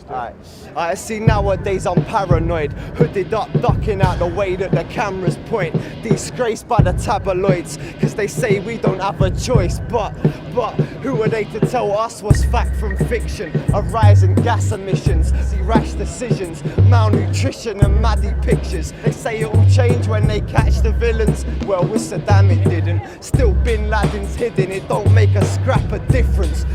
I see nowadays I'm paranoid, hooded up, ducking out the way that the cameras point. Disgraced by the tabloids, cause they say we don't have a choice. But who are they to tell us what's fact from fiction? A rise in gas emissions, see rash decisions, malnutrition and maddie pictures. They say it will change when they catch the villains. Well, with Saddam it didn't. Still Bin Laden's hidden, it don't make a scrap of difference.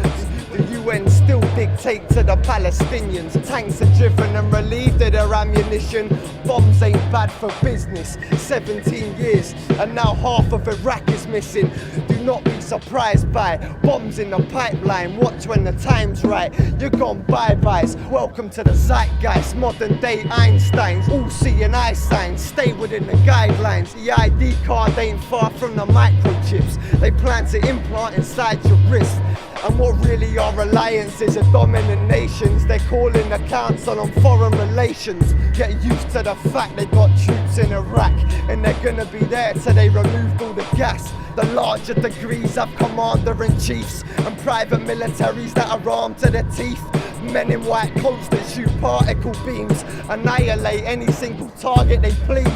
The UN still dictate to the Palestinians. Tanks are driven and relieved of their ammunition. Bombs ain't bad for business. 17 years and now half of Iraq is missing. Do not be surprised by bombs in the pipeline. Watch when the time's right. You're gone bye-byes. Welcome to the zeitgeist. Modern day Einsteins. All seeing eye signs. Stay within the guidelines. The ID card ain't far from the microchips. They plan to implant inside your wrist. And what really are alliances are dominant nations. They're calling the council on foreign relations. Get used to the fact they got troops in Iraq, and they're gonna be there till they removed all the gas. The larger degrees have commander-in-chiefs and private militaries that are armed to the teeth. Men in white coats that shoot particle beams, annihilate any single target they please.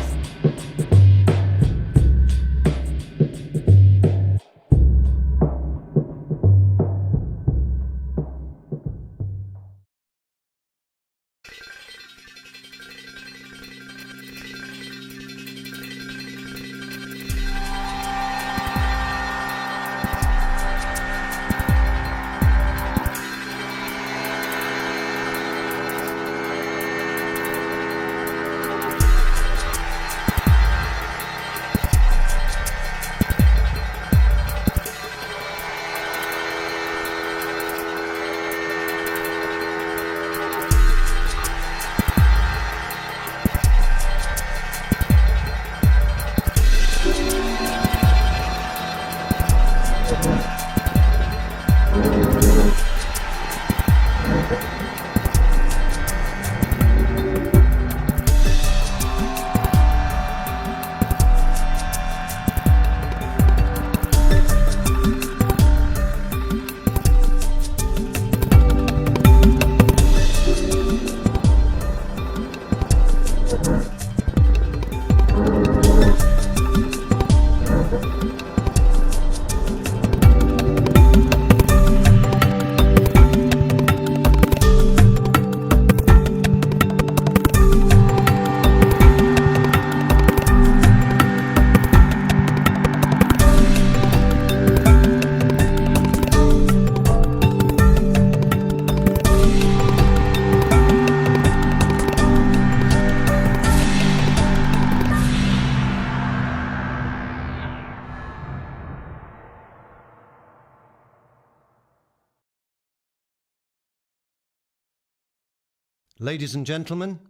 Ladies and gentlemen,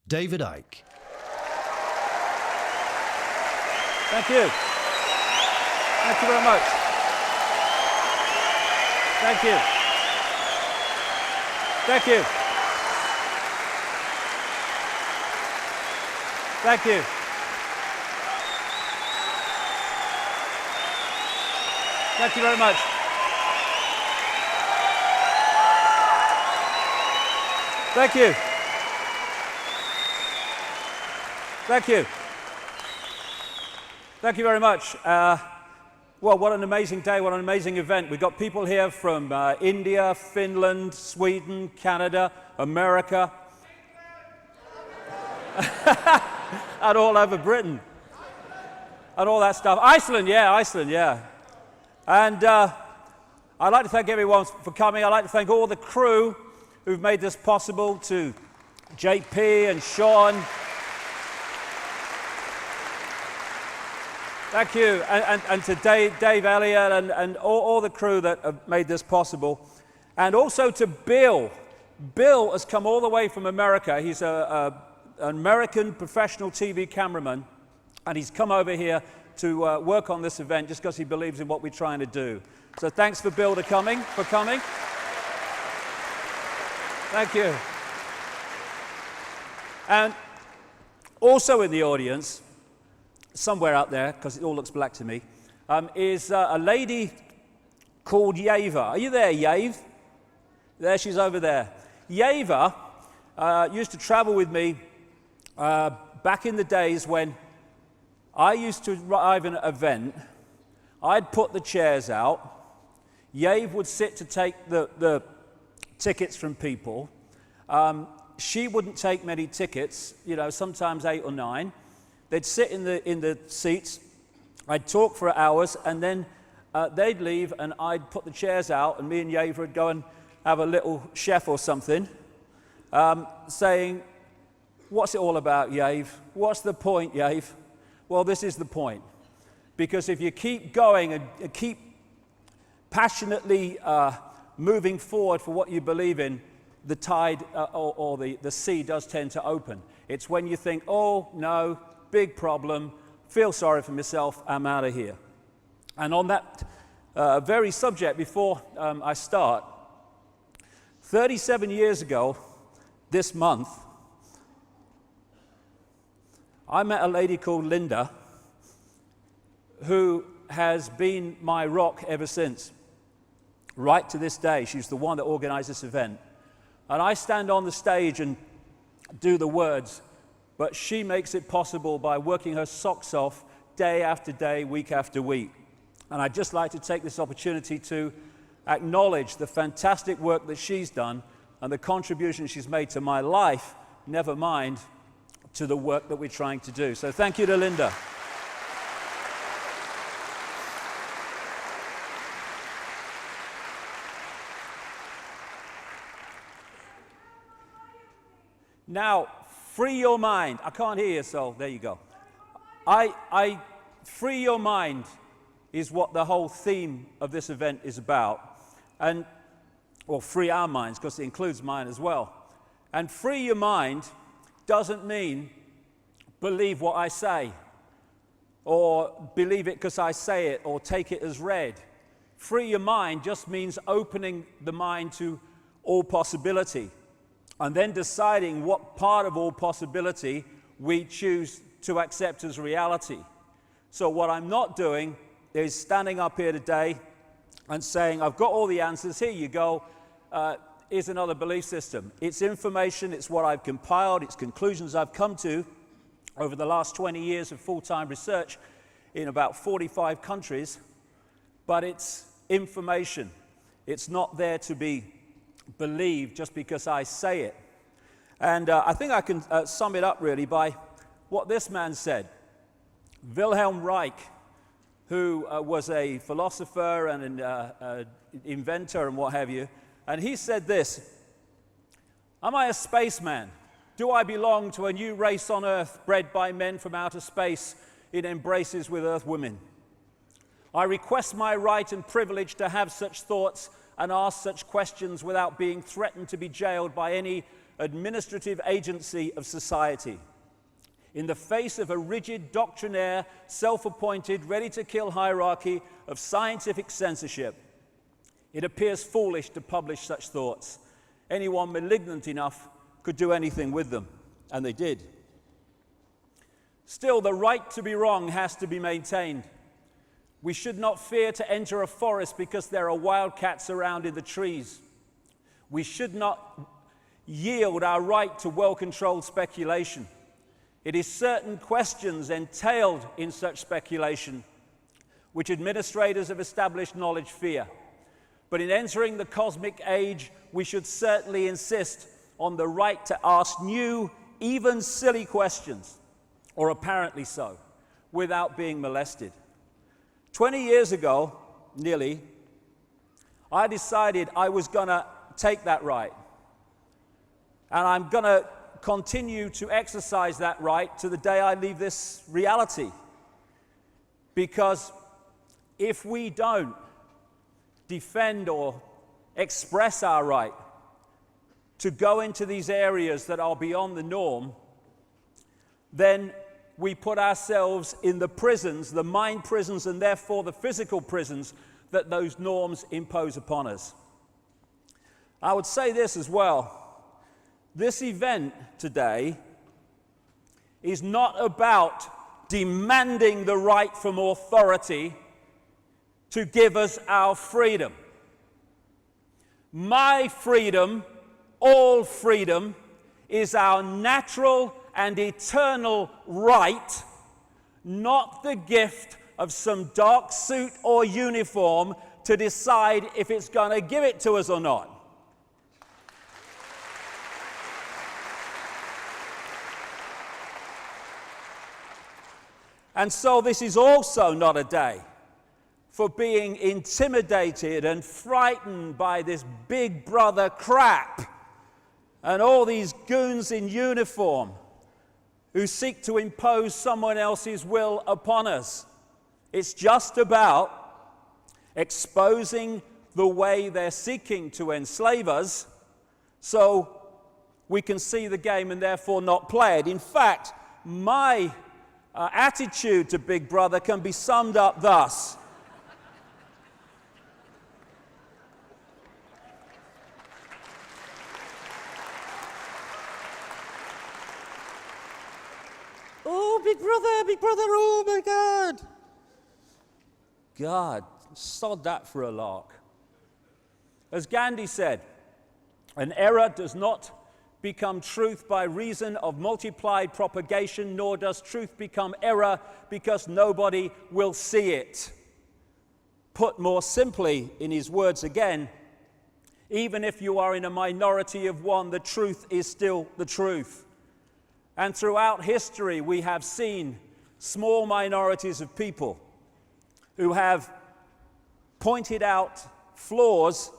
David Icke. Thank you. Thank you very much. Thank you. Thank you. Thank you. Thank you very much. Thank you. Thank you. Thank you very much. Well, what an amazing day, what an amazing event. We've got people here from India, Finland, Sweden, Canada, America, and all over Britain, and all that stuff. Iceland, yeah. And I'd like to thank everyone for coming. I'd like to thank all the crew who've made this possible, to JP and Sean. Thank you, and to Dave Elliott and all the crew that have made this possible. And also to Bill. Bill has come all the way from America. He's an American professional TV cameraman, and he's come over here to work on this event just because he believes in what we're trying to do. So thanks for Bill for coming. Thank you. And also in the audience, somewhere out there, because it all looks black to me, is a lady called Yava. Are you there, Yave? There, she's over there. Yeva used to travel with me back in the days when I used to arrive at an event. I'd put the chairs out. Yave would sit to take the tickets from people. She wouldn't take many tickets, you know, sometimes 8 or 9. They'd sit in the seats. I'd talk for hours, and then they'd leave, and I'd put the chairs out, and me and Yave would go and have a little chef or something, saying, "What's it all about, Yave? What's the point, Yave?" Well, this is the point. Because if you keep going and keep passionately moving forward for what you believe in, the tide or the sea does tend to open. It's when you think, "Oh, no, big problem, feel sorry for myself, I'm out of here." And on that very subject, before I start, 37 years ago this month, I met a lady called Linda, who has been my rock ever since, right to this day. She's the one that organized this event. And I stand on the stage and do the words, but she makes it possible by working her socks off day after day, week after week. And I'd just like to take this opportunity to acknowledge the fantastic work that she's done and the contribution she's made to my life, never mind to the work that we're trying to do. So thank you to Linda. Now, free your mind. I can't hear you, so there you go. Free your mind is what the whole theme of this event is about. And, well, free our minds, because it includes mine as well. And free your mind doesn't mean believe what I say, or believe it because I say it, or take it as read. Free your mind just means opening the mind to all possibility, and then deciding what part of all possibility we choose to accept as reality. So what I'm not doing is standing up here today and saying, "I've got all the answers, here you go, here's another belief system." It's information, it's what I've compiled, it's conclusions I've come to over the last 20 years of full-time research in about 45 countries, but it's information. It's not there to be believed just because I say it. And I think I can sum it up really by what this man said. Wilhelm Reich, who was a philosopher and an inventor and what have you, and he said this: "Am I a spaceman? Do I belong to a new race on Earth bred by men from outer space in embraces with Earth women? I request my right and privilege to have such thoughts and ask such questions without being threatened to be jailed by any administrative agency of society. In the face of a rigid, doctrinaire, self-appointed, ready-to-kill hierarchy of scientific censorship, it appears foolish to publish such thoughts. Anyone malignant enough could do anything with them," and they did. Still, the right to be wrong has to be maintained. We should not fear to enter a forest because there are wildcats around in the trees. We should not yield our right to well-controlled speculation. It is certain questions entailed in such speculation which administrators of established knowledge fear. But in entering the cosmic age, we should certainly insist on the right to ask new, even silly questions, or apparently so, without being molested. 20 years ago, nearly, I decided I was going to take that right. And I'm going to continue to exercise that right to the day I leave this reality. Because if we don't defend or express our right to go into these areas that are beyond the norm, then we put ourselves in the prisons, the mind prisons, and therefore the physical prisons that those norms impose upon us. I would say this as well. This event today is not about demanding the right from authority to give us our freedom. My freedom all freedom is our natural and eternal right, not the gift of some dark suit or uniform to decide if it's going to give it to us or not. And so this is also not a day for being intimidated and frightened by this big brother crap and all these goons in uniform who seek to impose someone else's will upon us. It's just about exposing the way they're seeking to enslave us so we can see the game and therefore not play it. In fact, my attitude to Big Brother can be summed up thus. Oh, Big Brother, oh my God. God, sod that for a lark. As Gandhi said, an error does not become truth by reason of multiplied propagation, nor does truth become error because nobody will see it. Put more simply, in his words again, even if you are in a minority of one, the truth is still the truth. And throughout history, we have seen small minorities of people who have pointed out flaws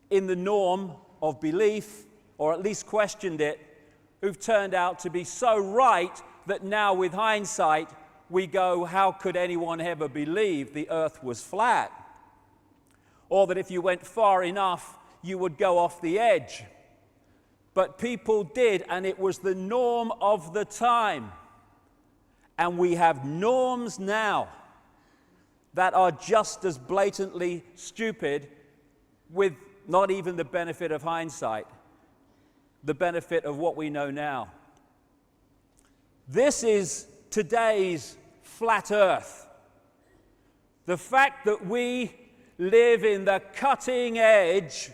in the norm of belief, or at least questioned it, who've turned out to be so right that now with hindsight we go, how could anyone ever believe the earth was flat? Or that if you went far enough you would go off the edge. But people did, and it was the norm of the time. And we have norms now that are just as blatantly stupid, with not even the benefit of hindsight, the benefit of what we know now. This is today's flat earth. The fact that we live in the cutting edge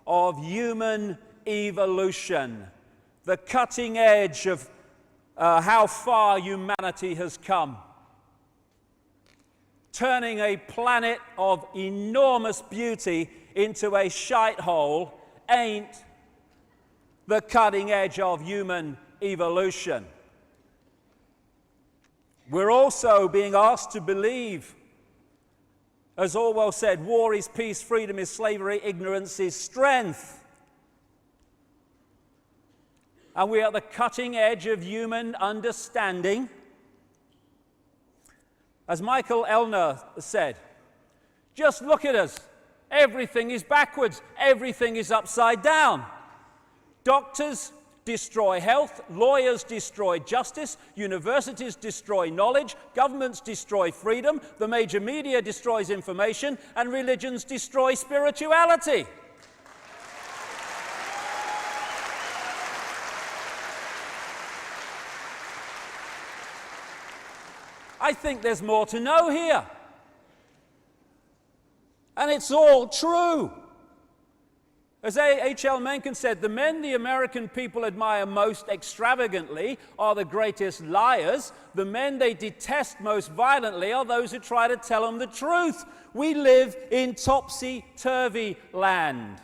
of human evolution, the cutting edge of how far humanity has come, turning a planet of enormous beauty into a shite hole ain't the cutting edge of human evolution. We're also being asked to believe, as Orwell said, war is peace, freedom is slavery, ignorance is strength. And we are at the cutting edge of human understanding. As Michael Elner said, just look at us. Everything is backwards. Everything is upside down. Doctors destroy health, lawyers destroy justice, universities destroy knowledge, governments destroy freedom, the major media destroys information, and religions destroy spirituality. I think there's more to know here. And it's all true. As H.L. Mencken said, the men the American people admire most extravagantly are the greatest liars. The men they detest most violently are those who try to tell them the truth. We live in topsy-turvy land.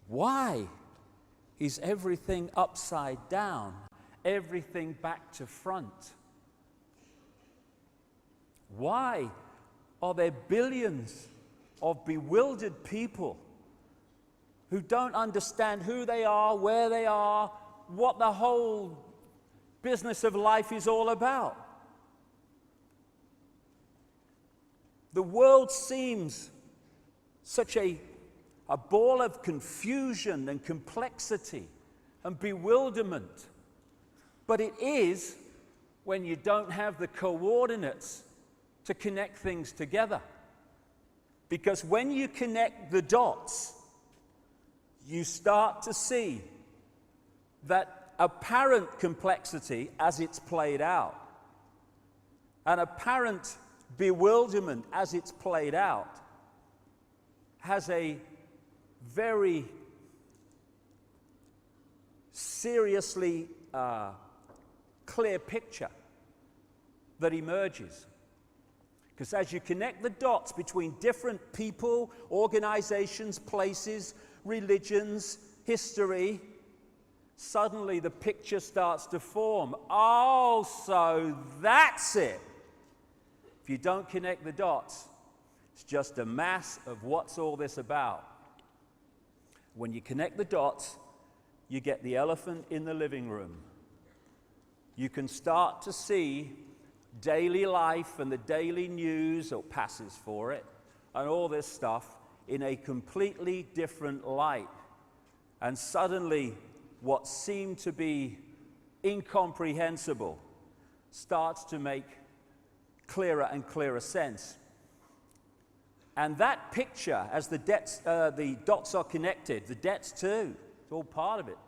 Why is everything upside down? Everything back to front? Why are there billions of bewildered people who don't understand who they are, where they are, what the whole business of life is all about? The world seems such a ball of confusion and complexity and bewilderment. But it is when you don't have the coordinates to connect things together. Because when you connect the dots, you start to see that apparent complexity as it's played out, an apparent bewilderment as it's played out, has a very seriously clear picture that emerges. Because as you connect the dots between different people, organizations, places, religions, history, suddenly the picture starts to form. Oh, so that's it. If you don't connect the dots, it's just a mass of what's all this about. When you connect the dots, you get the elephant in the living room. You can start to see daily life and the daily news, or passes for it, and all this stuff in a completely different light. And suddenly, what seemed to be incomprehensible starts to make clearer and clearer sense. And that picture, as the dots are connected, the debts too, it's all part of it,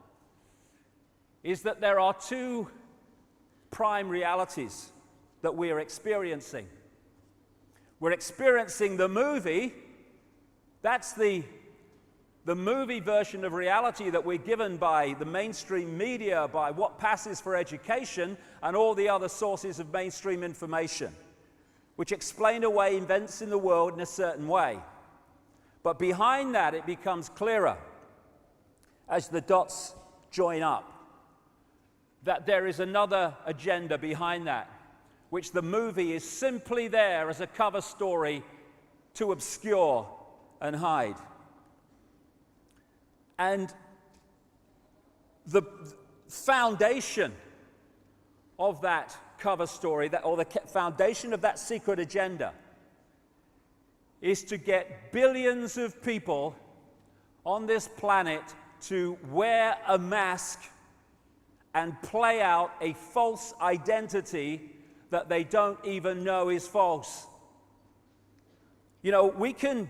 is that there are two prime realities that we are experiencing. We're experiencing the movie. That's the movie version of reality that we're given by the mainstream media, by what passes for education, and all the other sources of mainstream information, which explain away events in the world in a certain way. But behind that, it becomes clearer as the dots join up that there is another agenda behind that, which the movie is simply there as a cover story to obscure and hide. And the foundation of that cover story, or the foundation of that secret agenda, is to get billions of people on this planet to wear a mask and play out a false identity that they don't even know is false. You know, we can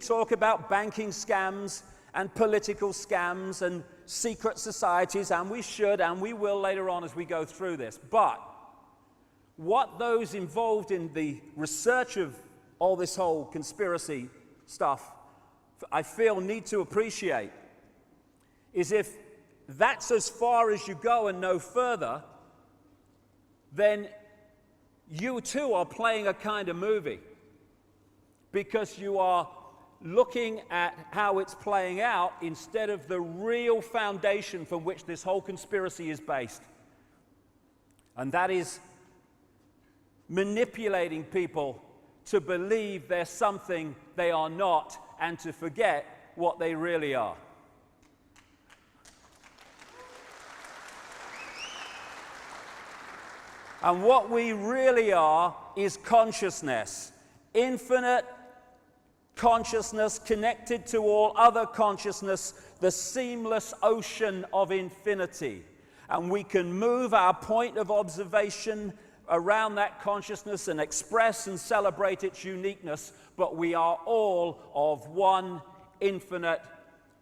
talk about banking scams and political scams and secret societies, and we should and we will later on as we go through this. But what those involved in the research of all this whole conspiracy stuff, I feel, need to appreciate is if that's as far as you go and no further, then you too are playing a kind of movie, because you are looking at how it's playing out instead of the real foundation from which this whole conspiracy is based. And that is manipulating people to believe they're something they are not and to forget what they really are. And what we really are is consciousness, infinite consciousness connected to all other consciousness, the seamless ocean of infinity. And we can move our point of observation around that consciousness and express and celebrate its uniqueness, but we are all of one infinite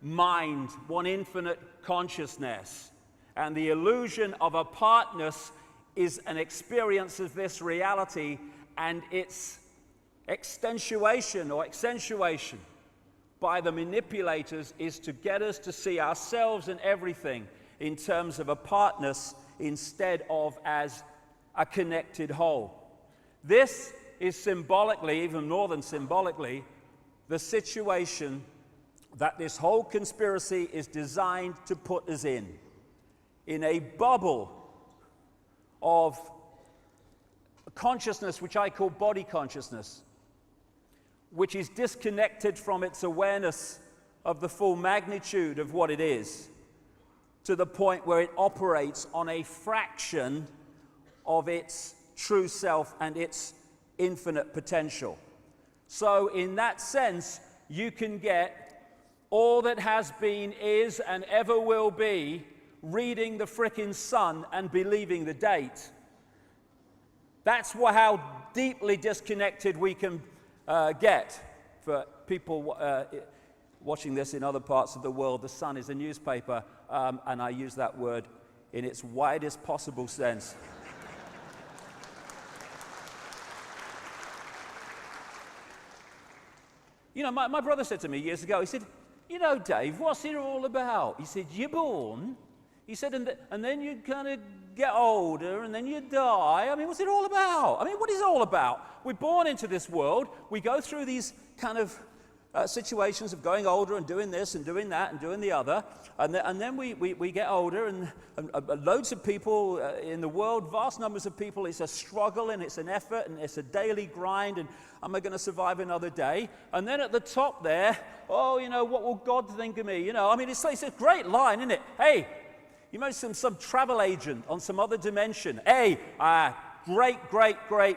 mind, one infinite consciousness. And the illusion of apartness is an experience of this reality, and its extensuation or accentuation by the manipulators is to get us to see ourselves and everything in terms of apartness instead of as a connected whole. This is symbolically, even more than symbolically, the situation that this whole conspiracy is designed to put us in a bubble of consciousness, which I call body consciousness, which is disconnected from its awareness of the full magnitude of what it is, to the point where it operates on a fraction of its true self and its infinite potential. So in that sense, you can get all that has been, is, and ever will be reading the frickin' sun and believing the date. That's how deeply disconnected we can get. For people watching this in other parts of the world, the Sun is a newspaper, and I use that word in its widest possible sense. You know, my brother said to me years ago, he said, you know, Dave, what's it all about? He said, you're born. He said, and then you kind of get older, and then you die. I mean, what's it all about? I mean, what is it all about? We're born into this world. We go through these kind of situations of going older and doing this and doing that and doing the other. And then we get older, and loads of people in the world, vast numbers of people, it's a struggle and it's an effort and it's a daily grind, and am I going to survive another day? And then at the top there, oh, you know, what will God think of me? You know, I mean, it's a great line, isn't it? Hey, you know, some travel agent on some other dimension. Hey, great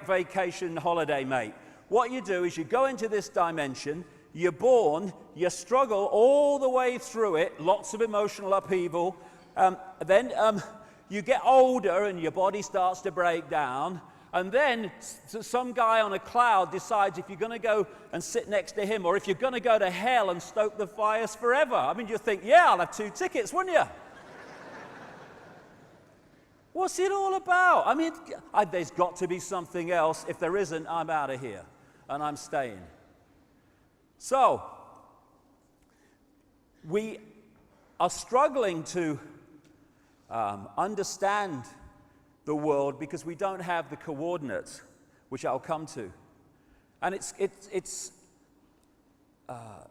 vacation holiday, mate. What you do is you go into this dimension, you're born, you struggle all the way through it, lots of emotional upheaval. Then you get older and your body starts to break down. And then some guy on a cloud decides if you're going to go and sit next to him or if you're going to go to hell and stoke the fires forever. I mean, you think, yeah, I'll have 2 tickets, wouldn't you? What's it all about? I mean, there's got to be something else. If there isn't, I'm out of here and I'm staying. So, we are struggling to understand the world because we don't have the coordinates, which I'll come to. And it's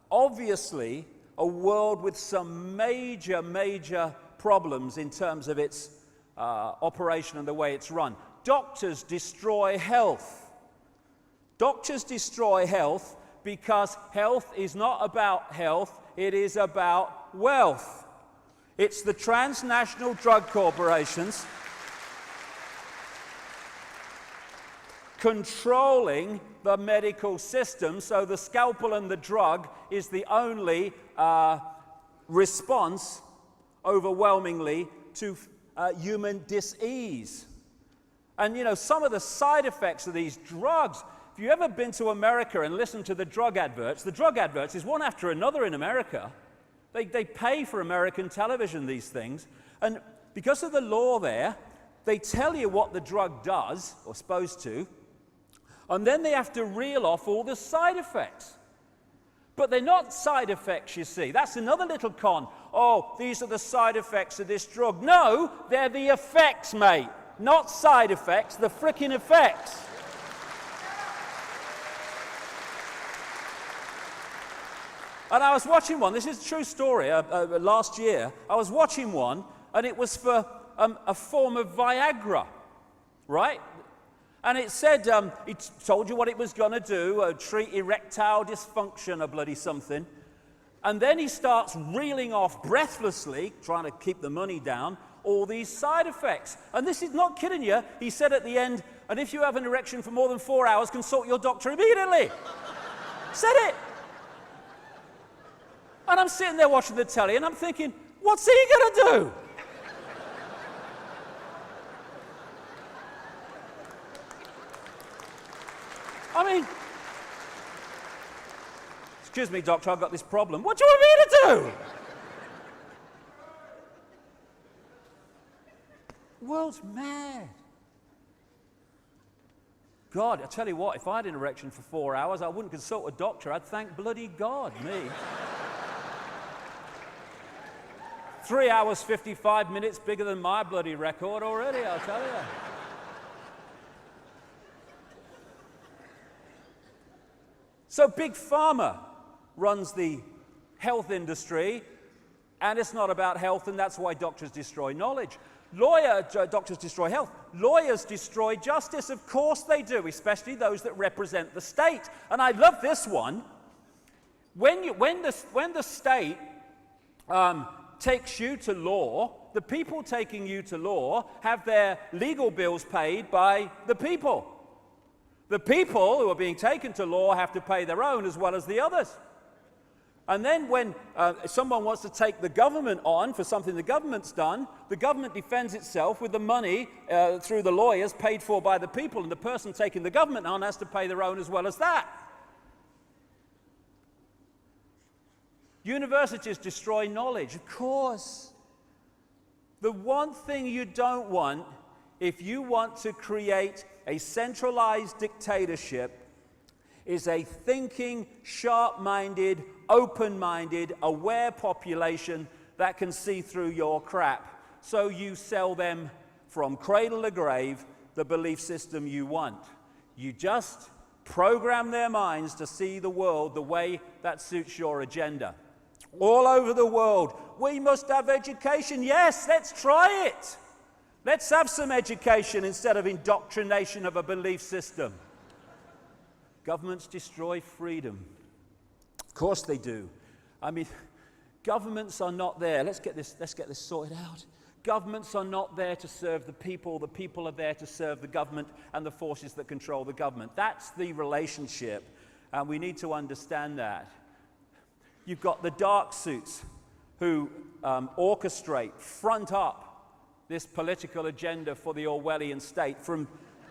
obviously a world with some major problems in terms of its operation and the way it's run. Doctors destroy health. Doctors destroy health because health is not about health, it is about wealth. It's the transnational drug corporations controlling the medical system, so the scalpel and the drug is the only response, overwhelmingly, to human dis-ease. And you know, some of the side effects of these drugs, if you've ever been to America and listened to the drug adverts is one after another in America. They pay for American television, these things. And because of the law there, they tell you what the drug does, or supposed to, and then they have to reel off all the side effects. But they're not side effects, you see. That's another little con. Oh, these are the side effects of this drug. No, they're the effects, mate. Not side effects, the frickin' effects. And I was watching one, this is a true story, last year. I was watching one, and it was for a form of Viagra, right? And it said, it told you what it was going to do, treat erectile dysfunction or bloody something. And then he starts reeling off breathlessly, trying to keep the money down, all these side effects. And this is not kidding you. He said at the end, and if you have an erection for more than 4 hours, consult your doctor immediately. Said it. And I'm sitting there watching the telly, and I'm thinking, what's he going to do? I mean, excuse me, doctor, I've got this problem. What do you want me to do? The world's mad. God, I tell you what, if I had an erection for 4 hours, I wouldn't consult a doctor. I'd thank bloody God, me. 3 hours, 55 minutes, bigger than my bloody record already, I'll tell you. So Big Pharma runs the health industry, and it's not about health, and that's why doctors destroy knowledge. Doctors destroy health. Lawyers destroy justice. Of course they do, especially those that represent the state. And I love this one. When the state takes you to law, the people taking you to law have their legal bills paid by the people. The people who are being taken to law have to pay their own as well as the others. And then when someone wants to take the government on for something the government's done, the government defends itself with the money through the lawyers paid for by the people, and the person taking the government on has to pay their own as well as that. Universities destroy knowledge, of course. The one thing you don't want, if you want to create a centralized dictatorship, is a thinking, sharp-minded, open-minded, aware population that can see through your crap. So you sell them from cradle to grave the belief system you want. You just program their minds to see the world the way that suits your agenda. All over the world, we must have education. Yes, let's try it. Let's have some education instead of indoctrination of a belief system. Governments destroy freedom. Of course they do. I mean, governments are not there. Let's get this sorted out. Governments are not there to serve the people are there to serve the government and the forces that control the government. That's the relationship, and we need to understand that. You've got the dark suits who orchestrate, front up this political agenda for the Orwellian state,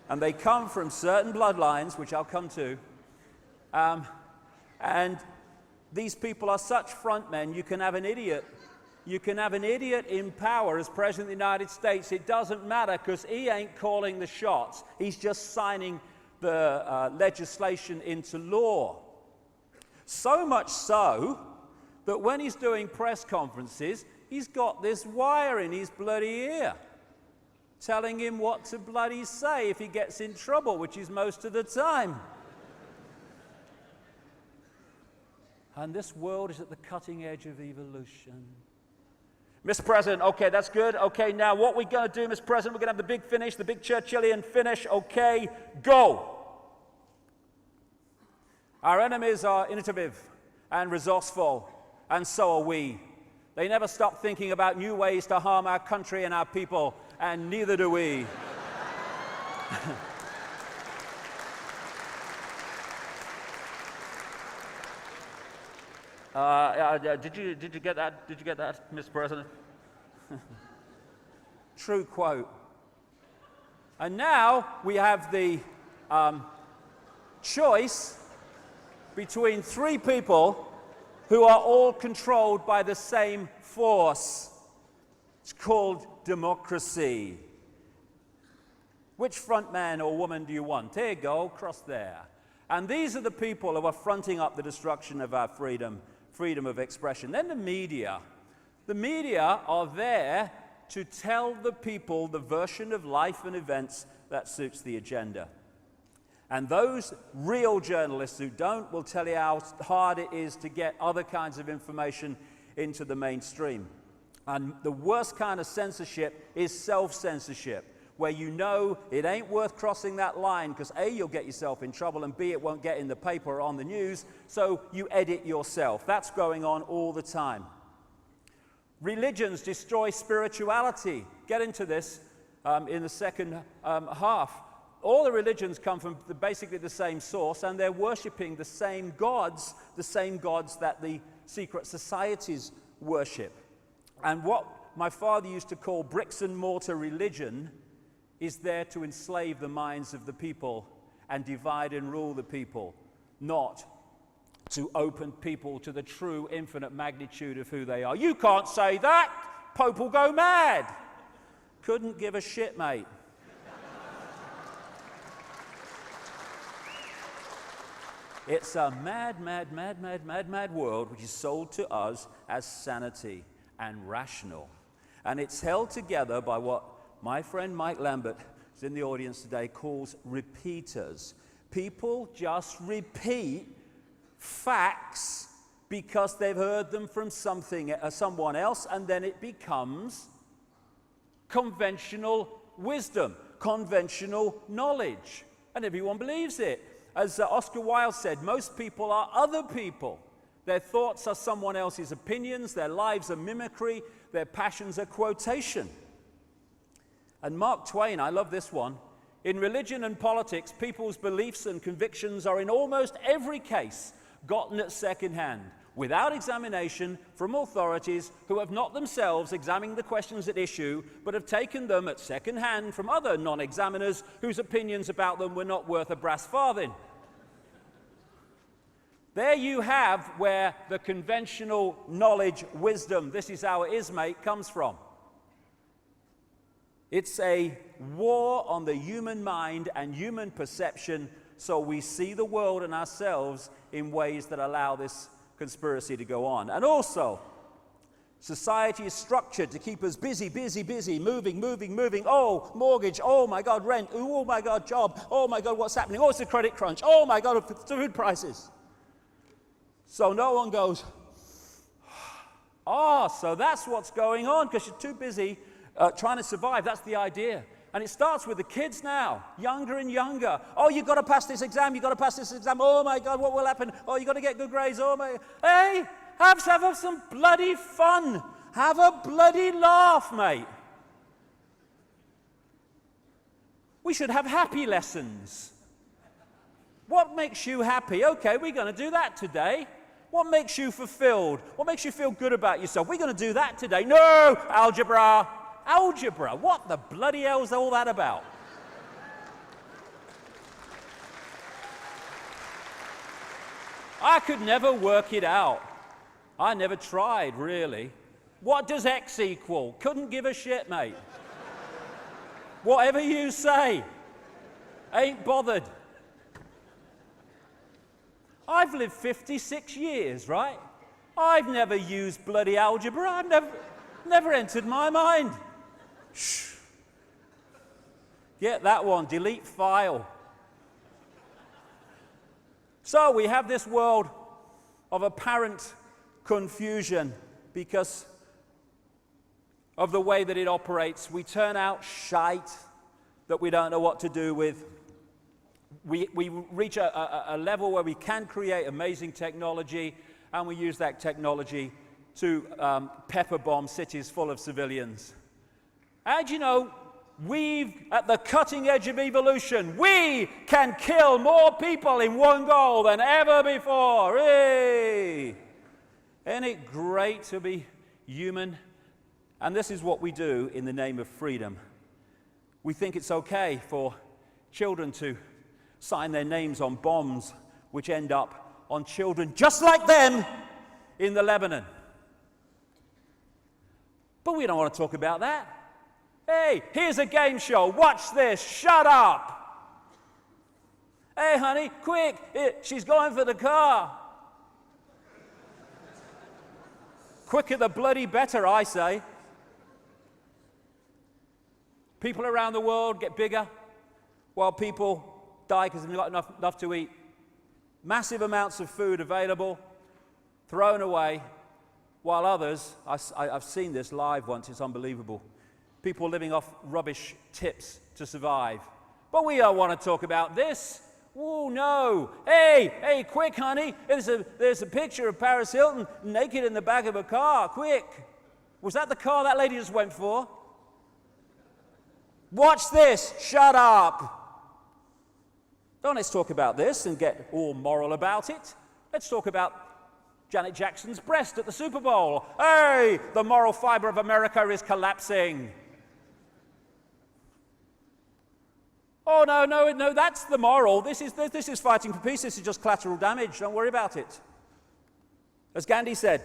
and they come from certain bloodlines, which I'll come to, and these people are such frontmen. You can have an idiot in power as President of the United States. It doesn't matter because he ain't calling the shots. He's just signing the legislation into law. So much so that when he's doing press conferences, he's got this wire in his bloody ear telling him what to bloody say if he gets in trouble, which is most of the time. And this world is at the cutting edge of evolution. Mr. President, okay, that's good. Okay, now what we're going to do, Mr. President, we're going to have the big finish, the big Churchillian finish. Okay, go. Our enemies are innovative and resourceful, and so are we. They never stop thinking about new ways to harm our country and our people, and neither do we. Did you get that? Did you get that, Mr. President? True quote. And now we have the choice between three people who are all controlled by the same force. It's called democracy. Which front man or woman do you want? There you go, cross there. And these are the people who are fronting up the destruction of our freedom of expression. Then the media. The media are there to tell the people the version of life and events that suits the agenda. And those real journalists who don't will tell you how hard it is to get other kinds of information into the mainstream. And the worst kind of censorship is self-censorship, where you know it ain't worth crossing that line because A, you'll get yourself in trouble, and B, it won't get in the paper or on the news, so you edit yourself. That's going on all the time. Religions destroy spirituality. Get into this in the second half. All the religions come from basically the same source, and they're worshipping the same gods that the secret societies worship. And what my father used to call bricks and mortar religion is there to enslave the minds of the people and divide and rule the people, not to open people to the true infinite magnitude of who they are. You can't say that! Pope will go mad! Couldn't give a shit, mate. It's a mad, mad, mad, mad, mad, mad world which is sold to us as sanity and rational. And it's held together by what my friend Mike Lambert, who's in the audience today, calls repeaters. People just repeat facts because they've heard them from someone else, and then it becomes conventional wisdom, conventional knowledge, and everyone believes it. As Oscar Wilde said, most people are other people. Their thoughts are someone else's opinions, their lives are mimicry, their passions are quotation. And Mark Twain, I love this one, in religion and politics, people's beliefs and convictions are in almost every case gotten at second hand, without examination from authorities who have not themselves examined the questions at issue, but have taken them at second hand from other non-examiners whose opinions about them were not worth a brass farthing. There you have where the conventional knowledge, wisdom, this is how it is, mate, comes from. It's a war on the human mind and human perception so we see the world and ourselves in ways that allow this conspiracy to go on. And also, society is structured to keep us busy, busy, busy, moving, moving, moving. Oh, mortgage. Oh, my God, rent. Oh, my God, job. Oh, my God, what's happening? Oh, it's a credit crunch. Oh, my God, food prices. So no one goes, oh, so that's what's going on, because you're too busy trying to survive. That's the idea. And it starts with the kids now, younger and younger. Oh, you've got to pass this exam. You've got to pass this exam. Oh, my God, what will happen? Oh, you've got to get good grades. Oh, my. Hey, have some bloody fun. Have a bloody laugh, mate. We should have happy lessons. What makes you happy? Okay, we're going to do that today. What makes you fulfilled? What makes you feel good about yourself? We're going to do that today. No, algebra. Algebra. What the bloody hell is all that about? I could never work it out. I never tried, really. What does X equal? Couldn't give a shit, mate. Whatever you say. Ain't bothered. I've lived 56 years, right? I've never used bloody algebra. I've never entered my mind. Shh. Get that one, delete file. So we have this world of apparent confusion because of the way that it operates. We turn out shite that we don't know what to do with. We reach a level where we can create amazing technology, and we use that technology to pepper bomb cities full of civilians. And you know, we've at the cutting edge of evolution. We can kill more people in one go than ever before. Hey! Isn't it great to be human? And this is what we do in the name of freedom. We think it's okay for children to sign their names on bombs which end up on children just like them in the Lebanon. But we don't want to talk about that. Hey, here's a game show. Watch this. Shut up. Hey, honey, quick. She's going for the car. Quicker the bloody better, I say. People around the world get bigger while people die because they've not enough to eat. Massive amounts of food available, thrown away, while others, I've seen this live once, it's unbelievable. People living off rubbish tips to survive. But we don't want to talk about this. Oh, no. Hey, quick, honey. There's a picture of Paris Hilton naked in the back of a car. Quick. Was that the car that lady just went for? Watch this. Shut up. Don't let's talk about this and get all moral about it. Let's talk about Janet Jackson's breast at the Super Bowl. Hey, the moral fiber of America is collapsing. Oh, no, that's the moral. This is fighting for peace. This is just collateral damage. Don't worry about it. As Gandhi said,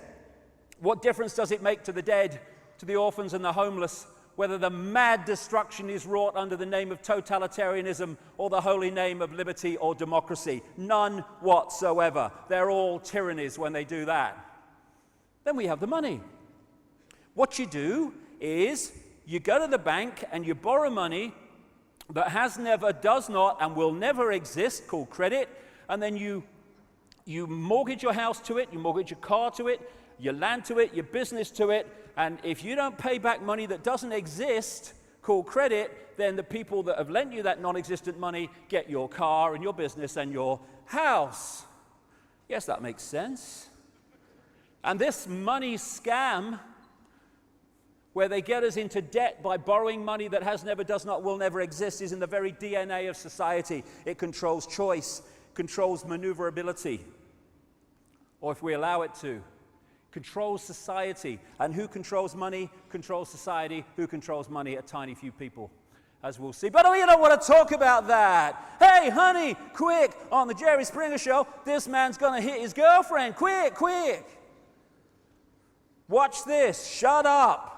what difference does it make to the dead, to the orphans and the homeless, whether the mad destruction is wrought under the name of totalitarianism or the holy name of liberty or democracy? None whatsoever. They're all tyrannies when they do that. Then we have the money. What you do is you go to the bank and you borrow money that has never, does not, and will never exist, called credit, and then you mortgage your house to it, you mortgage your car to it, your land to it, your business to it, and if you don't pay back money that doesn't exist, called credit, then the people that have lent you that non-existent money get your car and your business and your house. Yes, that makes sense. And this money scam, where they get us into debt by borrowing money that has never, does not, will never exist, is in the very DNA of society. It controls choice, controls maneuverability, or if we allow it to, controls society. And who controls money? Controls society. Who controls money? A tiny few people, as we'll see. But we don't want to talk about that. Hey, honey, quick, on the Jerry Springer Show, this man's going to hit his girlfriend. Quick. Watch this. Shut up.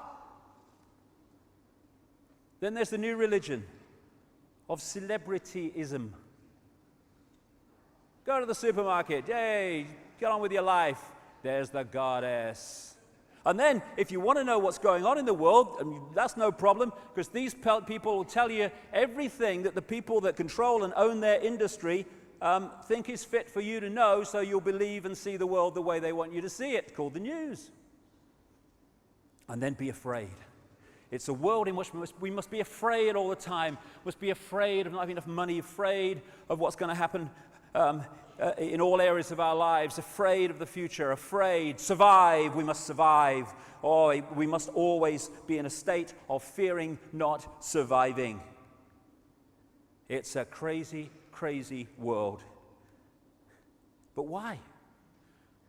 Then there's the new religion of celebrityism. Go to the supermarket. Yay, get on with your life. There's the goddess. And then, if you want to know what's going on in the world, that's no problem, because these people will tell you everything that the people that control and own their industry think is fit for you to know, so you'll believe and see the world the way they want you to see it. It's called the news. And then be afraid. It's a world in which we must be afraid all the time. Must be afraid of not having enough money, afraid of what's going to happen in all areas of our lives, afraid of the future, afraid, survive, we must survive, or we must always be in a state of fearing not surviving. It's a crazy, crazy world. But why?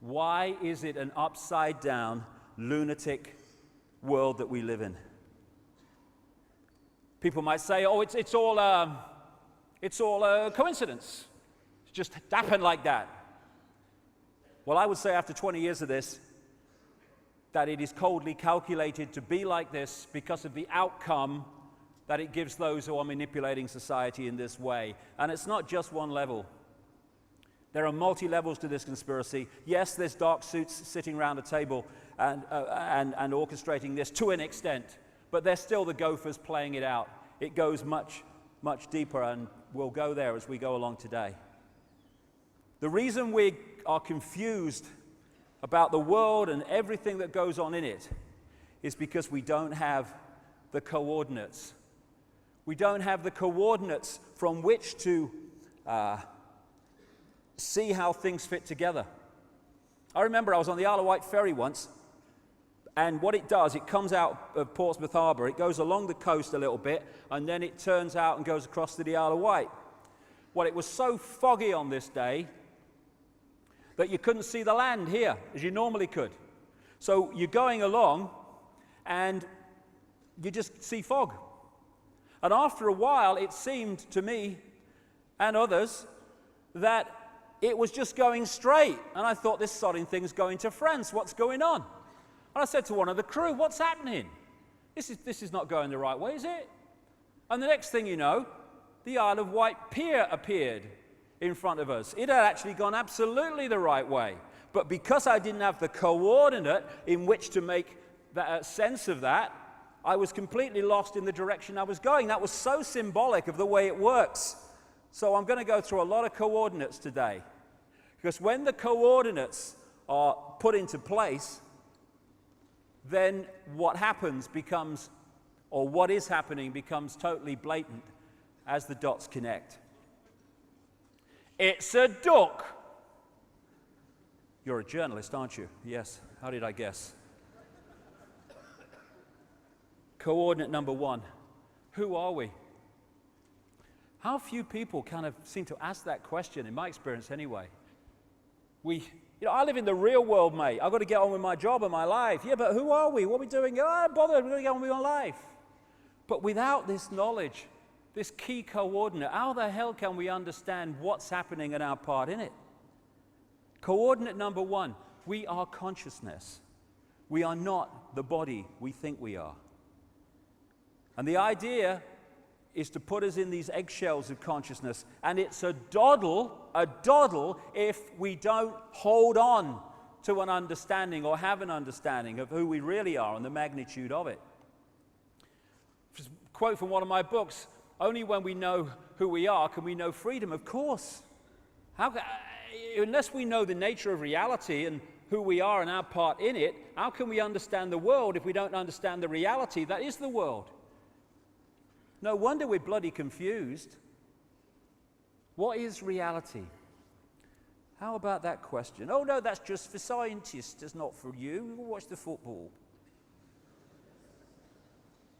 Why is it an upside down, lunatic world that we live in? People might say, oh, it's all a coincidence. It just happened like that. Well, I would say after 20 years of this, that it is coldly calculated to be like this because of the outcome that it gives those who are manipulating society in this way. And it's not just one level. There are multi-levels to this conspiracy. Yes, there's dark suits sitting around a table and orchestrating this to an extent, but they're still the gophers playing it out. It goes much, much deeper, and we'll go there as we go along today. The reason we are confused about the world and everything that goes on in it is because we don't have the coordinates. We don't have the coordinates from which to see how things fit together. I remember I was on the Isle of Wight ferry once, and what it does, it comes out of Portsmouth Harbour, it goes along the coast a little bit, and then it turns out and goes across to the Isle of Wight. Well, it was so foggy on this day that you couldn't see the land here, as you normally could. So you're going along, and you just see fog. And after a while, it seemed to me and others that it was just going straight. And I thought, this sodding thing's going to France. What's going on? And I said to one of the crew, what's happening? This is not going the right way, is it? And the next thing you know, the Isle of Wight pier appeared in front of us. It had actually gone absolutely the right way. But because I didn't have the coordinate in which to make sense of that, I was completely lost in the direction I was going. That was so symbolic of the way it works. So I'm going to go through a lot of coordinates today. Because when the coordinates are put into place, then what happens becomes, or what is happening becomes totally blatant as the dots connect. It's a duck. You're a journalist, aren't you? Yes. How did I guess? Coordinate number one. Who are we? How few people kind of seem to ask that question, in my experience anyway. I live in the real world, mate. I've got to get on with my job and my life. Yeah, but who are we? What are we doing? Oh, don't bother. We're going to get on with my life. But without this knowledge, this key coordinate, how the hell can we understand what's happening and our part in it? Coordinate number one, we are consciousness. We are not the body we think we are. And the idea is to put us in these eggshells of consciousness, and it's a doddle if we don't hold on to an understanding or have an understanding of who we really are and the magnitude of it. Just a quote from one of my books, only when we know who we are can we know freedom, of course. Unless we know the nature of reality and who we are and our part in it, how can we understand the world if we don't understand the reality that is the world? No wonder we're bloody confused. What is reality? How about that question? Oh no, that's just for scientists, it's not for you. Watch the football.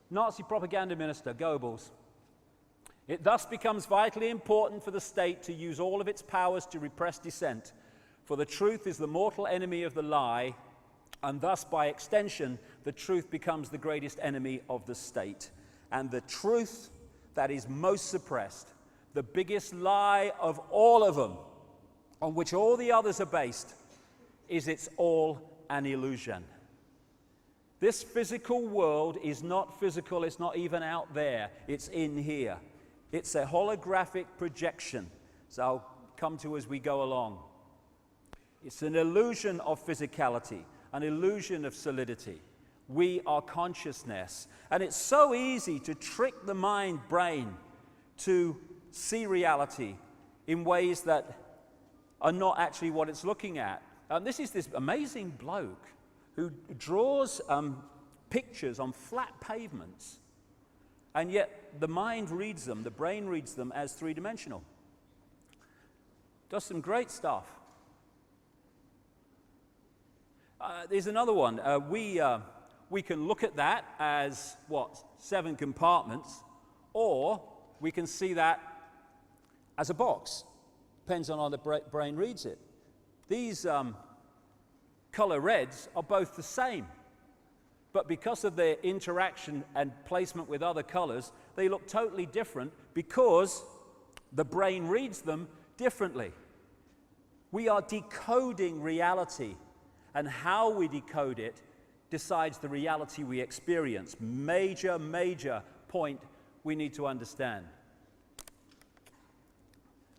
Nazi propaganda minister, Goebbels. It thus becomes vitally important for the state to use all of its powers to repress dissent, for the truth is the mortal enemy of the lie, and thus, by extension, the truth becomes the greatest enemy of the state. And the truth that is most suppressed, the biggest lie of all of them, on which all the others are based, is it's all an illusion. This physical world is not physical, it's not even out there, it's in here. It's a holographic projection. So come to as we go along. It's an illusion of physicality, an illusion of solidity. We are consciousness. And it's so easy to trick the brain to see reality in ways that are not actually what it's looking at. This is this amazing bloke who draws pictures on flat pavements, and yet the mind reads them, the brain reads them as three-dimensional. Does some great stuff. There's another one. We can look at that as, 7 compartments, or we can see that as a box. Depends on how the brain reads it. These color reds are both the same, but because of their interaction and placement with other colors, they look totally different because the brain reads them differently. We are decoding reality, and how we decode it decides the reality we experience. Major, major point we need to understand.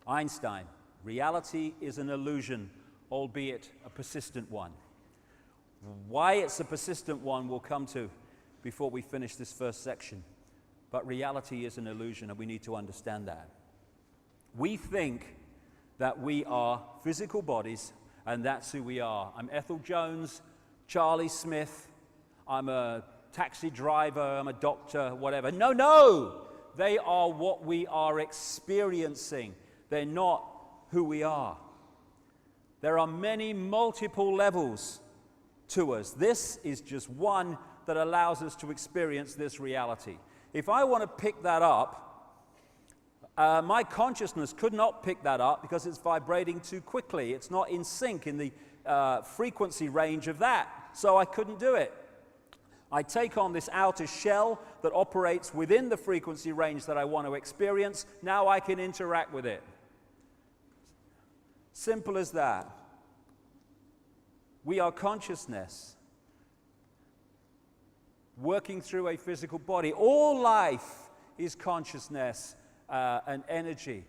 Einstein, reality is an illusion, albeit a persistent one. Why it's a persistent one we'll come to before we finish this first section. But reality is an illusion, and we need to understand that. We think that we are physical bodies, and that's who we are. I'm Ethel Jones, Charlie Smith, I'm a taxi driver, I'm a doctor, whatever. No, no! They are what we are experiencing. They're not who we are. There are many multiple levels to us. This is just one that allows us to experience this reality. If I want to pick that up, my consciousness could not pick that up because it's vibrating too quickly. It's not in sync in the frequency range of that, so I couldn't do it. I take on this outer shell that operates within the frequency range that I want to experience. Now I can interact with it. Simple as that. We are consciousness working through a physical body. All life is consciousness and energy,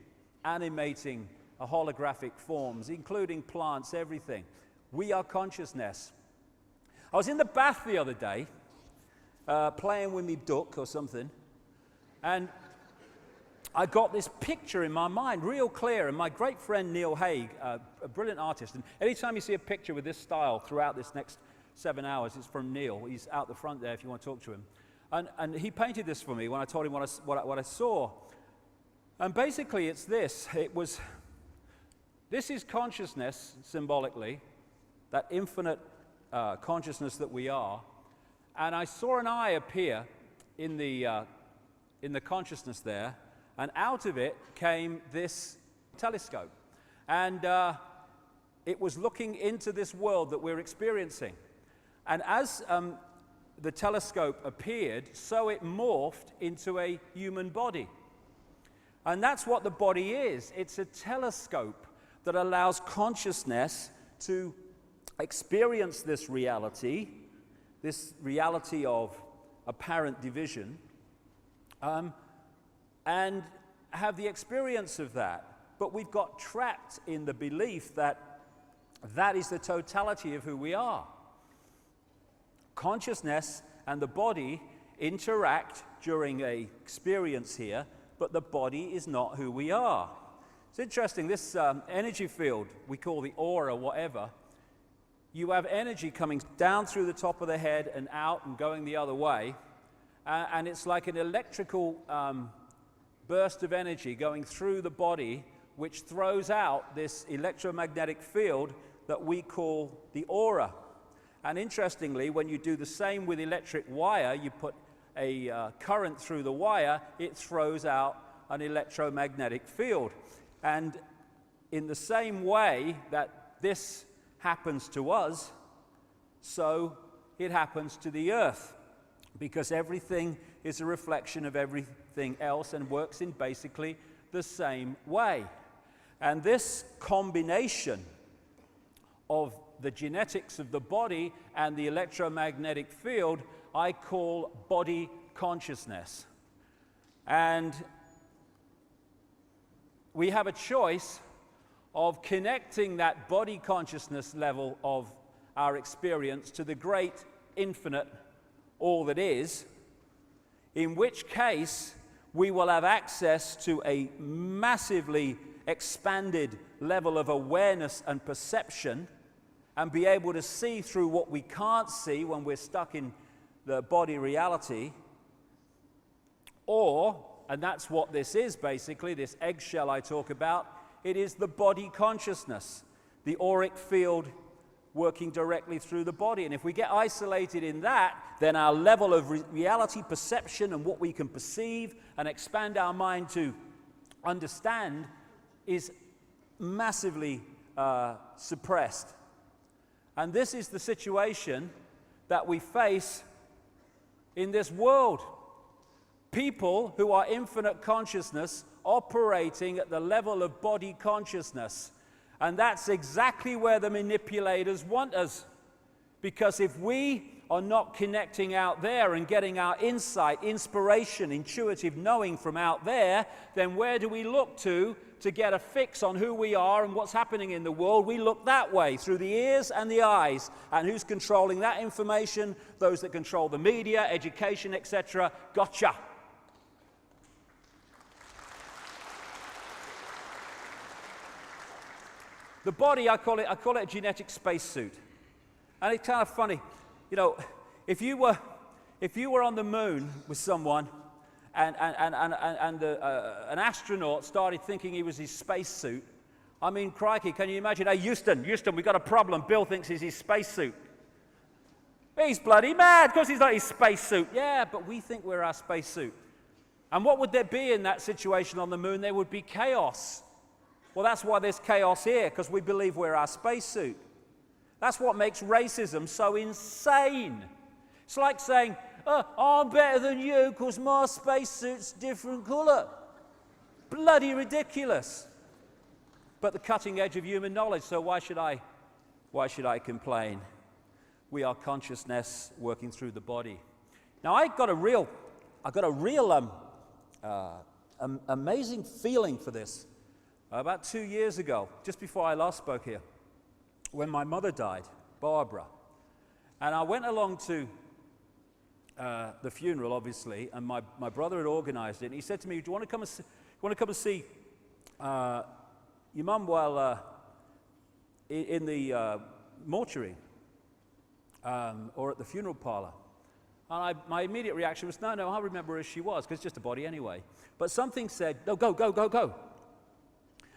animating holographic forms, including plants, everything. We are consciousness. I was in the bath the other day, playing with me duck or something, and I got this picture in my mind, real clear, and my great friend Neil Haig, a brilliant artist, and anytime you see a picture with this style throughout this next 7 hours, it's from Neil. He's out the front there if you want to talk to him. And he painted this for me when I told him what I saw. And basically it's this. This is consciousness, symbolically, that infinite consciousness that we are. And I saw an eye appear in the consciousness there, and out of it came this telescope. And it was looking into this world that we're experiencing. And as the telescope appeared, so it morphed into a human body. And that's what the body is. It's a telescope that allows consciousness to experience this reality of apparent division, and have the experience of that. But we've got trapped in the belief that that is the totality of who we are. Consciousness and the body interact during an experience here, but the body is not who we are. It's interesting, this energy field we call the aura, whatever, you have energy coming down through the top of the head and out and going the other way, and it's like an electrical burst of energy going through the body, which throws out this electromagnetic field that we call the aura. And interestingly, when you do the same with electric wire, you put a current through the wire, it throws out an electromagnetic field. And in the same way that this happens to us, so it happens to the earth, because everything is a reflection of everything else and works in basically the same way. And this combination of the genetics of the body and the electromagnetic field I call body consciousness. And we have a choice of connecting that body consciousness level of our experience to the great infinite all that is, in which case we will have access to a massively expanded level of awareness and perception and be able to see through what we can't see when we're stuck in the body reality. Or, and that's what this is basically, this eggshell I talk about, it is the body consciousness, the auric field working directly through the body. And if we get isolated in that, then our level of reality perception and what we can perceive and expand our mind to understand is massively suppressed. And this is the situation that we face in this world. People who are infinite consciousness operating at the level of body consciousness. And that's exactly where the manipulators want us. Because if we are not connecting out there and getting our insight, inspiration, intuitive knowing from out there, then where do we look to get a fix on who we are and what's happening in the world? We look that way, through the ears and the eyes. And who's controlling that information? Those that control the media, education, etc. Gotcha. The body, I call it a genetic spacesuit. And it's kind of funny. You know, if you were on the moon with someone and an astronaut started thinking he was his spacesuit, I mean, crikey, can you imagine? Hey, Houston, we got a problem. Bill thinks he's his spacesuit. He's bloody mad. Of course he's not his spacesuit. Yeah, but we think we're our spacesuit. And what would there be in that situation on the moon? There would be chaos. Well, that's why there's chaos here, because we believe we're our spacesuit. That's what makes racism so insane. It's like saying, oh, I'm better than you because my spacesuit's different color. Bloody ridiculous. But the cutting edge of human knowledge, so why should I complain? We are consciousness working through the body. Now, I got a real amazing feeling for this. About 2 years ago, just before I last spoke here, when my mother died, Barbara, and I went along to the funeral, obviously, and my brother had organized it, and he said to me, do you want to come and see your mum while in the mortuary or at the funeral parlor? And my immediate reaction was, no, I remember her as she was, because it's just a body anyway. But something said, no, go.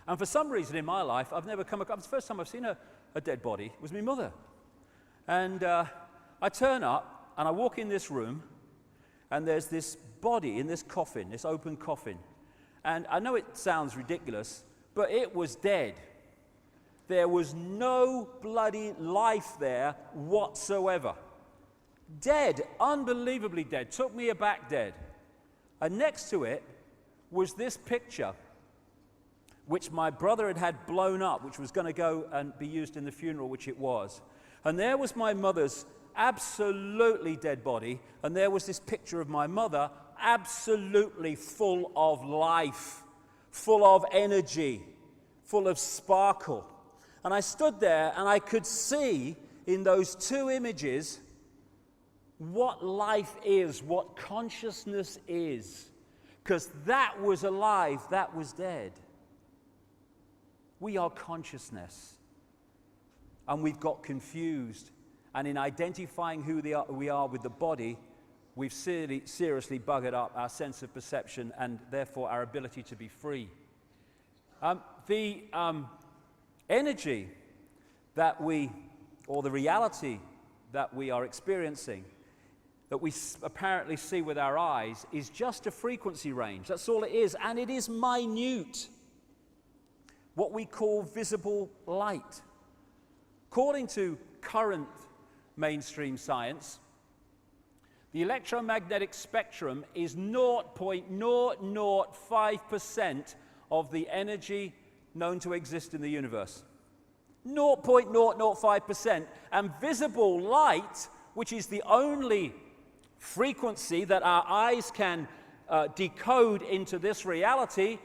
And for some reason in my life, I've never come across, the first time I've seen a dead body was my mother. And I turn up, and I walk in this room, and there's this body in this coffin, this open coffin. And I know it sounds ridiculous, but it was dead. There was no bloody life there whatsoever. Dead, unbelievably dead, took me aback dead. And next to it was this picture, which my brother had blown up, which was going to go and be used in the funeral, which it was. And there was my mother's absolutely dead body, and there was this picture of my mother absolutely full of life, full of energy, full of sparkle. And I stood there, and I could see in those two images what life is, what consciousness is, because that was alive, that was dead. We are consciousness, and we've got confused. And in identifying who we are with the body, we've seriously buggered up our sense of perception and therefore our ability to be free. The energy that or the reality that we are experiencing, that we apparently see with our eyes, is just a frequency range. That's all it is, and it is minute. What we call visible light. According to current mainstream science, the electromagnetic spectrum is 0.005% of the energy known to exist in the universe. 0.005%. And visible light, which is the only frequency that our eyes can decode into this reality,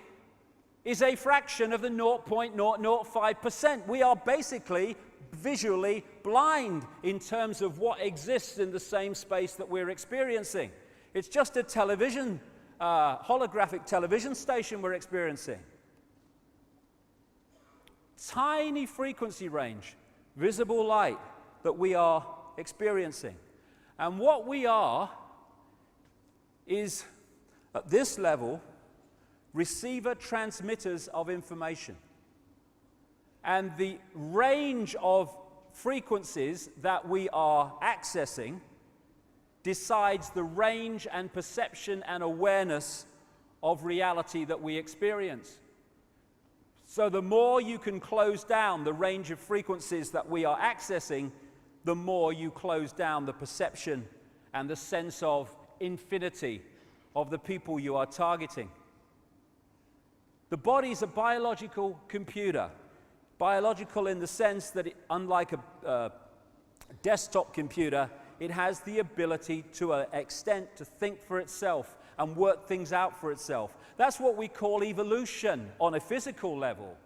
is a fraction of the 0.005%. We are basically visually blind in terms of what exists in the same space that we're experiencing. It's just a television, holographic television station we're experiencing. Tiny frequency range, visible light that we are experiencing. And what we are is, at this level, receiver transmitters of information. And the range of frequencies that we are accessing decides the range and perception and awareness of reality that we experience. So the more you can close down the range of frequencies that we are accessing, the more you close down the perception and the sense of infinity of the people you are targeting. The body is a biological computer. Biological in the sense that, unlike a desktop computer, it has the ability to an extent to think for itself and work things out for itself. That's what we call evolution on a physical level.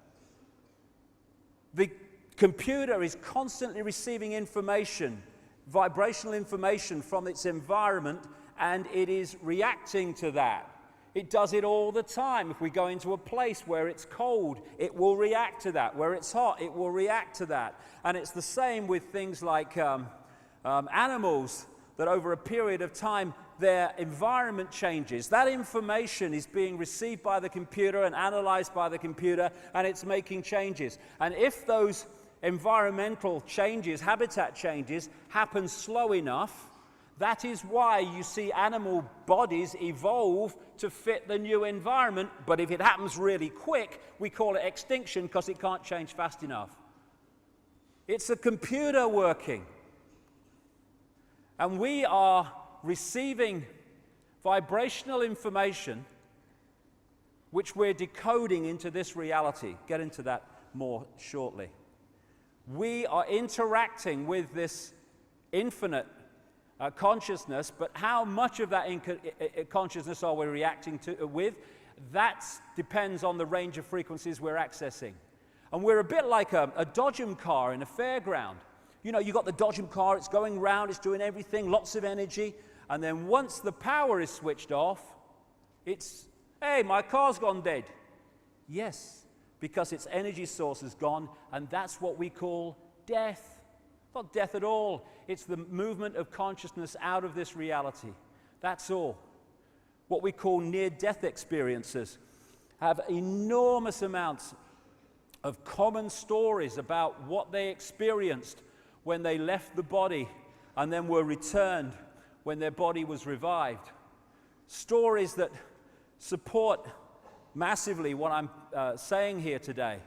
The computer is constantly receiving information, vibrational information from its environment, and it is reacting to that. It does it all the time. If we go into a place where it's cold, it will react to that. Where it's hot, it will react to that. And it's the same with things like animals, that over a period of time, their environment changes. That information is being received by the computer and analyzed by the computer, and it's making changes. And if those environmental changes, habitat changes, happen slow enough, that is why you see animal bodies evolve to fit the new environment. But if it happens really quick, we call it extinction because it can't change fast enough. It's a computer working. And we are receiving vibrational information which we're decoding into this reality. Get into that more shortly. We are interacting with this infinite consciousness, but how much of that consciousness are we reacting to with? That depends on the range of frequencies we're accessing. And we're a bit like a dodgem car in a fairground. You know, you've got the dodgem car, it's going round, it's doing everything, lots of energy, and then once the power is switched off, it's, hey, my car's gone dead. Yes, because its energy source is gone, and that's what we call death. Not death at all. It's the movement of consciousness out of this reality. That's all. What we call near-death experiences have enormous amounts of common stories about what they experienced when they left the body and then were returned when their body was revived. Stories that support massively what I'm saying here today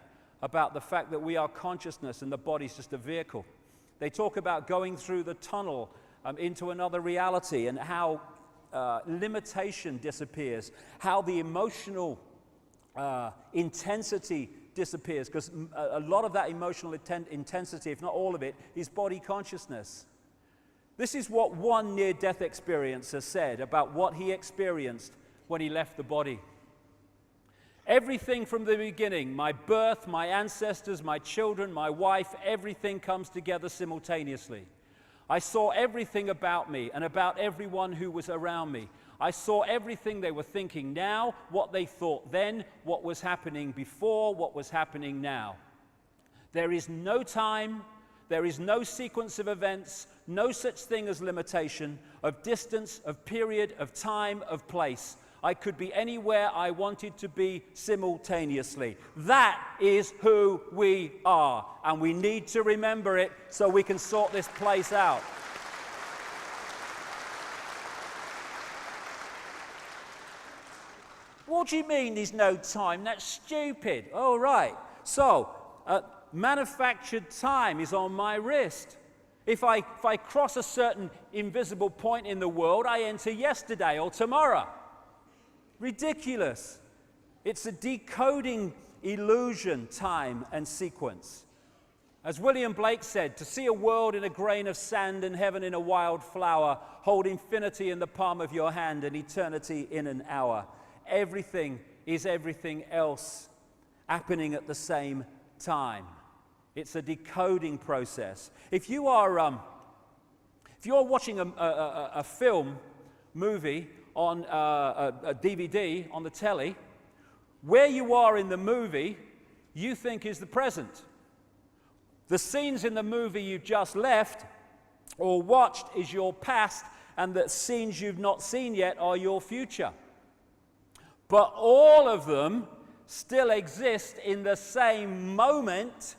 about the fact that we are consciousness and the body's just a vehicle. They talk about going through the tunnel into another reality and how limitation disappears, how the emotional intensity disappears, because a lot of that emotional intensity, if not all of it, is body consciousness. This is what one near-death experiencer said about what he experienced when he left the body. Everything from the beginning, my birth, my ancestors, my children, my wife, everything comes together simultaneously. I saw everything about me and about everyone who was around me. I saw everything they were thinking now, what they thought then, what was happening before, what was happening now. There is no time, there is no sequence of events, no such thing as limitation, of distance, of period, of time, of place. I could be anywhere I wanted to be simultaneously. That is who we are, and we need to remember it so we can sort this place out. What do you mean there's no time? That's stupid. Oh, right. So, manufactured time is on my wrist. If I cross a certain invisible point in the world, I enter yesterday or tomorrow. Ridiculous. It's a decoding illusion, time and sequence. As William Blake said, to see a world in a grain of sand and heaven in a wild flower, hold infinity in the palm of your hand and eternity in an hour. Everything is everything else happening at the same time. It's a decoding process. If you are watching a film, movie on a DVD on the telly, where you are in the movie, you think is the present. The scenes in the movie you've just left or watched is your past, and the scenes you've not seen yet are your future. But all of them still exist in the same moment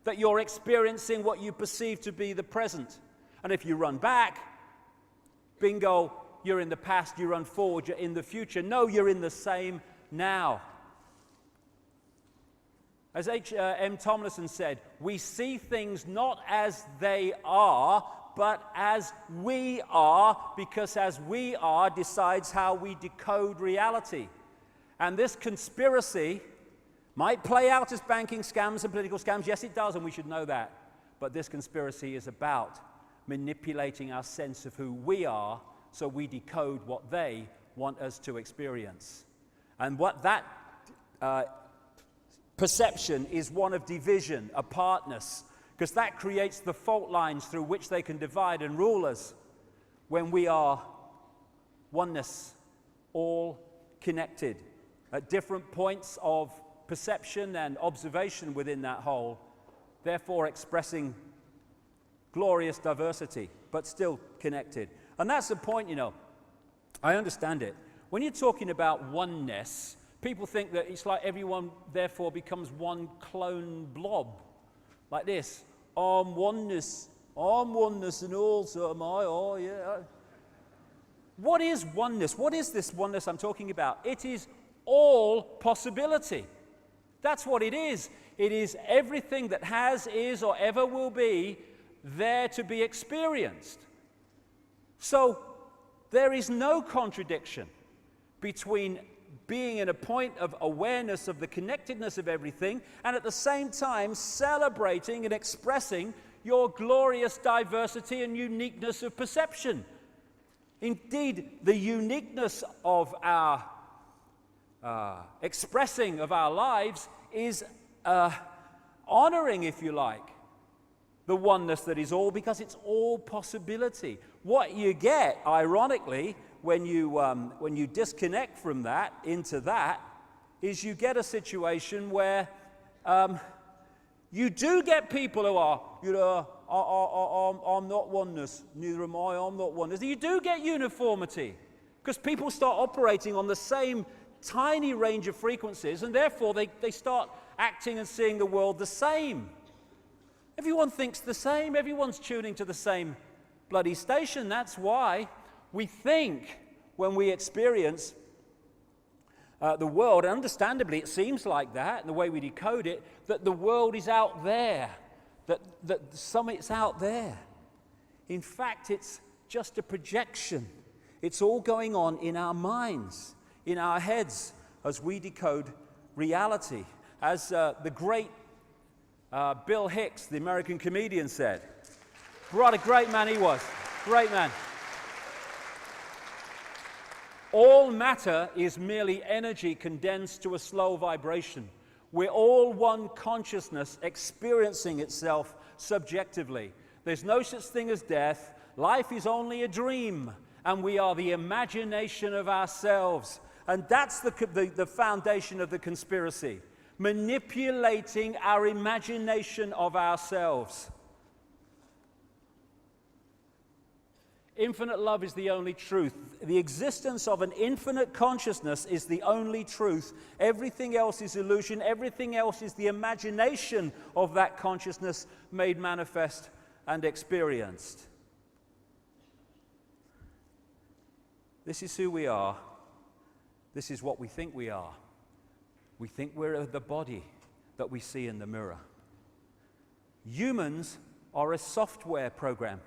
that you're experiencing what you perceive to be the present. And if you run back, bingo, you're in the past. You run forward, you're in the future. No, you're in the same now. As H.M. Tomlinson said, we see things not as they are, but as we are, because as we are decides how we decode reality. And this conspiracy might play out as banking scams and political scams. Yes, it does, and we should know that. But this conspiracy is about manipulating our sense of who we are so we decode what they want us to experience. And what that perception is one of division, apartness, because that creates the fault lines through which they can divide and rule us when we are oneness, all connected at different points of perception and observation within that whole, therefore expressing glorious diversity, but still connected. And that's the point, you know. I understand it. When you're talking about oneness, people think that it's like everyone therefore becomes one clone blob, like this. I'm oneness, and also am I, oh yeah. What is oneness? What is this oneness I'm talking about? It is all possibility. That's what it is. It is everything that has, is, or ever will be there to be experienced. So there is no contradiction between being in a point of awareness of the connectedness of everything and at the same time celebrating and expressing your glorious diversity and uniqueness of perception. Indeed, the uniqueness of our expressing of our lives is honoring, if you like, the oneness that is all, because it's all possibility. What you get, ironically, when you disconnect from that into that, is you get a situation where you do get people who are, you know, I'm not oneness, neither am I, I'm not oneness. You do get uniformity, because people start operating on the same tiny range of frequencies, and therefore they start acting and seeing the world the same. Everyone thinks the same, everyone's tuning to the same bloody station. That's why we think when we experience the world, and understandably it seems like that, and the way we decode it, that the world is out there, that the summit's out there. In fact, it's just a projection. It's all going on in our minds, in our heads, as we decode reality. As the great Bill Hicks, the American comedian, said, what a great man he was, great man. All matter is merely energy condensed to a slow vibration. We're all one consciousness experiencing itself subjectively. There's no such thing as death. Life is only a dream, and we are the imagination of ourselves. And that's the foundation of the conspiracy, manipulating our imagination of ourselves. Infinite love is the only truth. The existence of an infinite consciousness is the only truth. Everything else is illusion. Everything else is the imagination of that consciousness made manifest and experienced. This is who we are. This is what we think we are. We think we're the body that we see in the mirror. Humans are a software program.